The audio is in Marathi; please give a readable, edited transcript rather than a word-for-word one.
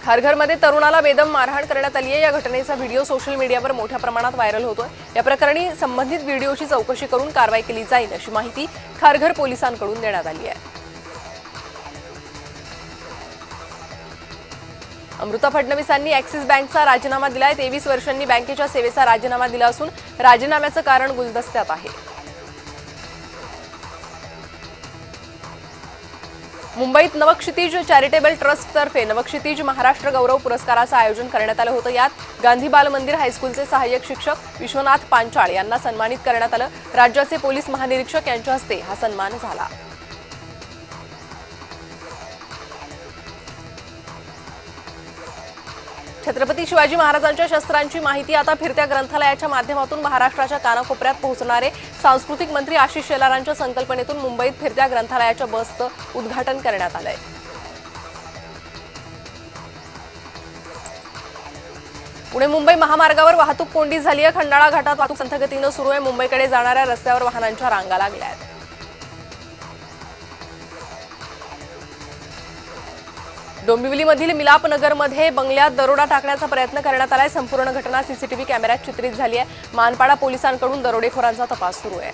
खारघरमध्ये तरुणाला बेदम मारहाण करण्यात आली आहे। या घटनेचा व्हिडिओ सोशल मीडियावर मोठ्या प्रमाणात व्हायरल होतोय। या प्रकरणी संबंधित व्हिडिओची चौकशी करून कारवाई केली जाईल अशी माहिती खारघर पोलिसांकडून देण्यात आली आहे। अमृता फडणवीसांनी ॲक्सिस बँकचा राजीनामा दिलाय। 23 वर्षांनी बँकेच्या सेवेचा राजीनामा दिला असून राजीनाम्याचं कारण गुलदस्त्यात आहे। मुंबईत नवक्षितिज चॅरिटेबल ट्रस्टतर्फे नवक्षितिज महाराष्ट्र गौरव पुरस्काराचं आयोजन करण्यात आलं होतं। यात गांधी बाल मंदिर हायस्कूलचे सहाय्यक शिक्षक विश्वनाथ पांचाळ यांना सन्मानित करण्यात आलं। राज्याचे पोलीस महानिरीक्षक यांच्या हस्ते हा सन्मान झाला। छत्रपती शिवाजी महाराजांच्या शस्त्रांची माहिती आता फिरत्या ग्रंथालयाच्या माध्यमातून महाराष्ट्राच्या कानाकोपऱ्यात पोहोचणारे सांस्कृतिक मंत्री आशिष शेलारांच्या संकल्पनेतून मुंबईत फिरत्या ग्रंथालयाच्या बसचं उद्घाटन करण्यात आलंय। पुणे मुंबई महामार्गावर वाहतूक कोंडी झाली आहे। खंडाळा घाटात वाहतूक संथ गतीनं सुरू आहे। मुंबईकडे जाणाऱ्या रस्त्यावर वाहनांच्या रांगा लागल्या आहेत। डोंबिवलीमधील मिलाप नगरमध्ये बंगल्यात दरोडा टाकण्याचा प्रयत्न करण्यात आलाय। संपूर्ण घटना सीसीटीव्ही कॅमेऱ्यात चित्रित झाली आहे। मानपाडा पोलिसांकडून दरोडेखोरांचा तपास सुरू आहे।